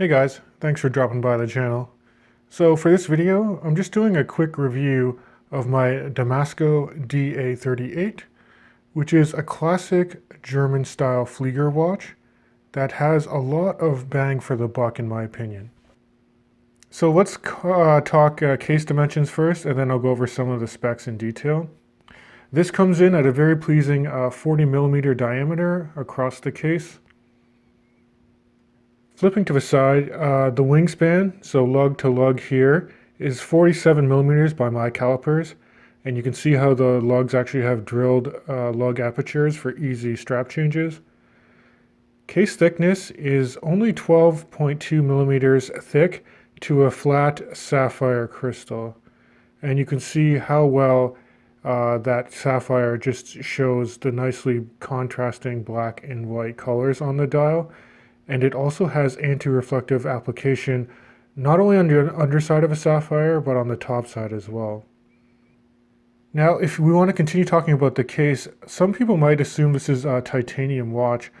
Hey guys, thanks for dropping by the channel. So for this video, I'm just doing a quick review of my Damasko DA38, which is a classic German style Flieger watch that has a lot of bang for the buck in my opinion. So let's talk case dimensions first, and then I'll go over some of the specs in detail. This comes in at a very pleasing 40 millimeter diameter across the case. Flipping to the side, the wingspan, so lug to lug here, is 47 millimeters by my calipers, and you can see how the lugs actually have drilled lug apertures for easy strap changes. Case thickness is only 12.2 millimeters thick to a flat sapphire crystal, and you can see how well that sapphire just shows the nicely contrasting black and white colors on the dial. And it also has anti-reflective application not only on the underside of a sapphire, but on the top side as well. Now, if we want to continue talking about the case, some people might assume this is a titanium watch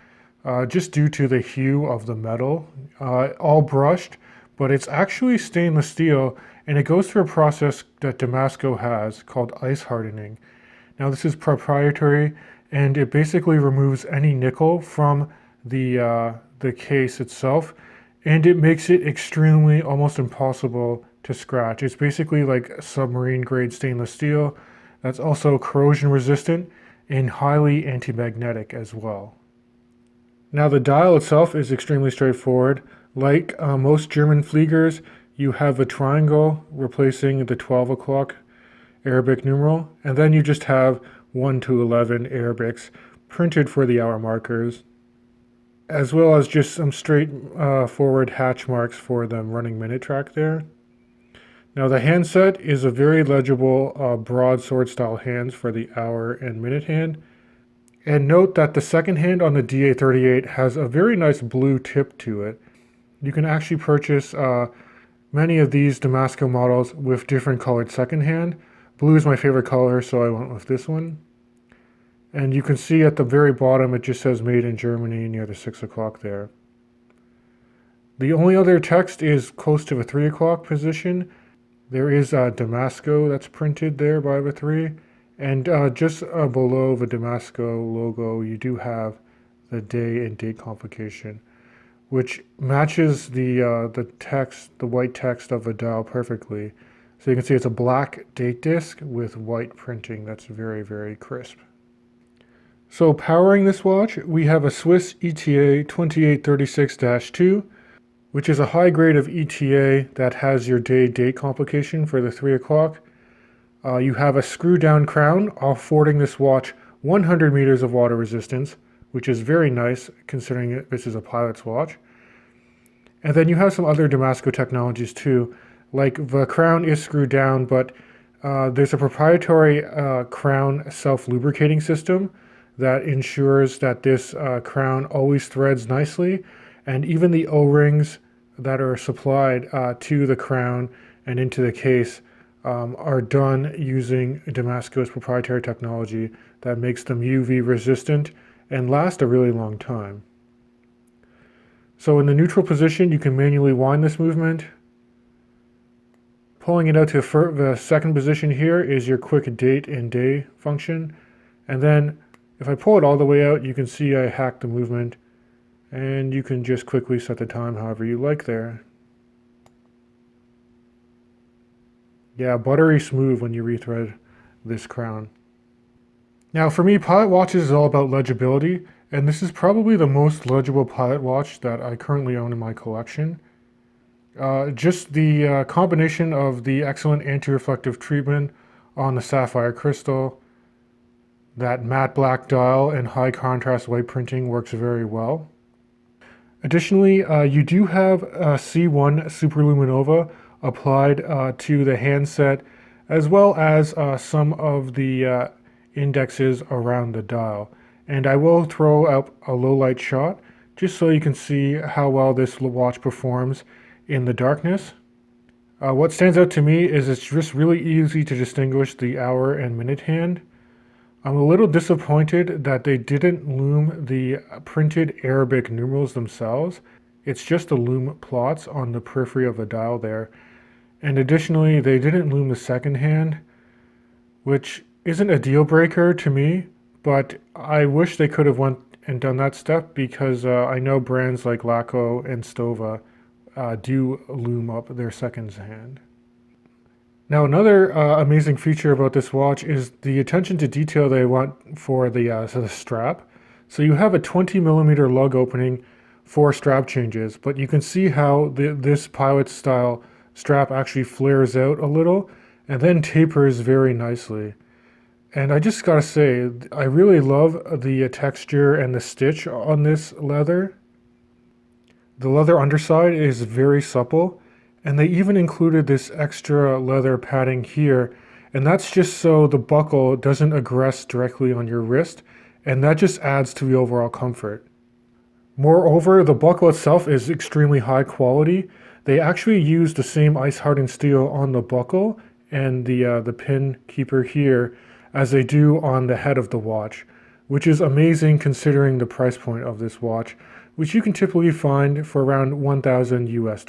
just due to the hue of the metal, all brushed, but it's actually stainless steel, and it goes through a process that Damasko has called ice hardening. Now, this is proprietary, and it basically removes any nickel from the case itself, and it makes it extremely, almost impossible to scratch. It's basically like submarine grade stainless steel that's also corrosion resistant and highly anti-magnetic as well. Now the dial itself is extremely straightforward. Like most German Fliegers, you have a triangle replacing the 12 o'clock Arabic numeral, and then you just have 1 to 11 Arabics printed for the hour markers, as well as just some straight forward hatch marks for the running minute track there. Now the handset is a very legible broadsword style hands for the hour and minute hand. And note that the second hand on the DA38 has a very nice blue tip to it. You can actually purchase many of these Damasko models with different colored second hand. Blue is my favorite color, so I went with this one. And you can see at the very bottom, it just says made in Germany near the 6 o'clock there. The only other text is close to the 3 o'clock position. There is Damasko that's printed there by the 3. And just below the Damasko logo, you do have the day and date complication, which matches the text, the white text of the dial perfectly. So you can see it's a black date disc with white printing that's very, very crisp. So powering this watch, we have a Swiss ETA 2836-2, which is a high grade of ETA that has your day-date complication for the 3 o'clock. You have a screw-down crown, affording this watch 100 meters of water resistance, which is very nice considering this is a pilot's watch. And then you have some other Damasko technologies too, like the crown is screwed down, but there's a proprietary crown self-lubricating system that ensures that this crown always threads nicely, and even the O-rings that are supplied to the crown and into the case are done using Damasko's proprietary technology that makes them UV resistant and last a really long time. So in the neutral position, you can manually wind this movement. Pulling it out to the second position here is your quick date and day function, and then if I pull it all the way out, you can see I hacked the movement, and you can just quickly set the time however you like there. Yeah, buttery smooth when you rethread this crown. Now for me, pilot watches is all about legibility, and this is probably the most legible pilot watch that I currently own in my collection. Just the combination of the excellent anti-reflective treatment on the sapphire crystal, that matte black dial and high contrast white printing works very well. Additionally, you do have C1 Superluminova applied to the handset, as well as some of the indexes around the dial. And I will throw up a low light shot just so you can see how well this watch performs in the darkness. What stands out to me is it's just really easy to distinguish the hour and minute hand. I'm a little disappointed that they didn't lume the printed Arabic numerals themselves. It's just the lume plots on the periphery of the dial there. And additionally, they didn't lume the second hand, which isn't a deal breaker to me, but I wish they could have went and done that step because I know brands like Laco and Stova do lume up their second hand. Now another amazing feature about this watch is the attention to detail they want for the strap. So you have a 20mm lug opening for strap changes, but you can see how this pilot style strap actually flares out a little and then tapers very nicely. And I just gotta say, I really love the texture and the stitch on this leather. The leather underside is very supple, and they even included this extra leather padding here, and that's just so the buckle doesn't aggress directly on your wrist, and that just adds to the overall comfort. Moreover, the buckle itself is extremely high quality. They actually use the same ice-hardened steel on the buckle and the pin keeper here as they do on the head of the watch, which is amazing considering the price point of this watch, which you can typically find for around $1,000 US.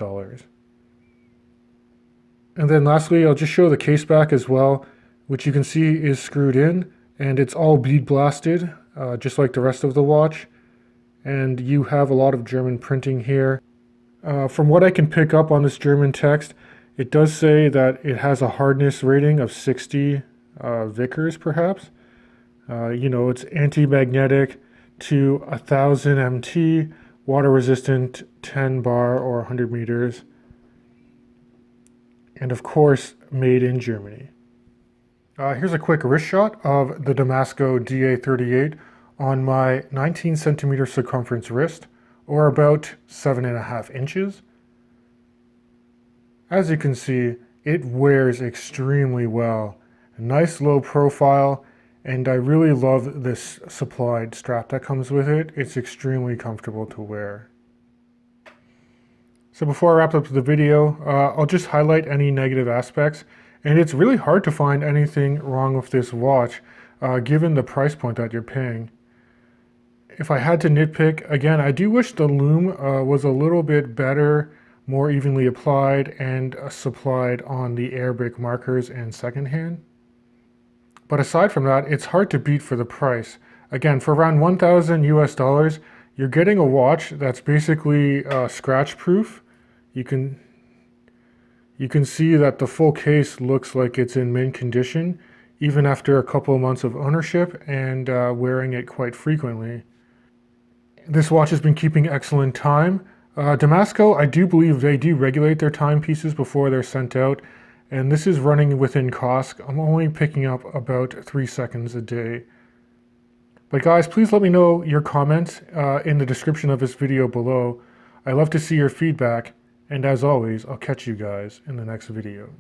And then lastly, I'll just show the case back as well, which you can see is screwed in, and it's all bead blasted, just like the rest of the watch. And you have a lot of German printing here. From what I can pick up on this German text, it does say that it has a hardness rating of 60 Vickers, perhaps. You know, it's anti-magnetic to 1000 MT, water resistant 10 bar or 100 meters. And of course, made in Germany. Here's a quick wrist shot of the Damasko DA-38 on my 19 centimeter circumference wrist, or about 7.5 inches. As you can see, it wears extremely well. A nice low profile, and I really love this supplied strap that comes with it. It's extremely comfortable to wear. So before I wrap up the video, I'll just highlight any negative aspects, and it's really hard to find anything wrong with this watch, given the price point that you're paying. If I had to nitpick, again, I do wish the lume was a little bit better, more evenly applied, and supplied on the Arabic markers and second hand. But aside from that, it's hard to beat for the price. Again, for around $1,000 US, you're getting a watch that's basically scratch proof. You can see that the full case looks like it's in mint condition, even after a couple of months of ownership and wearing it quite frequently. This watch has been keeping excellent time. Damasko, I do believe they do regulate their timepieces before they're sent out, and this is running within cost. I'm only picking up about 3 seconds a day. But guys, please let me know your comments in the description of this video below. I love to see your feedback, and as always, I'll catch you guys in the next video.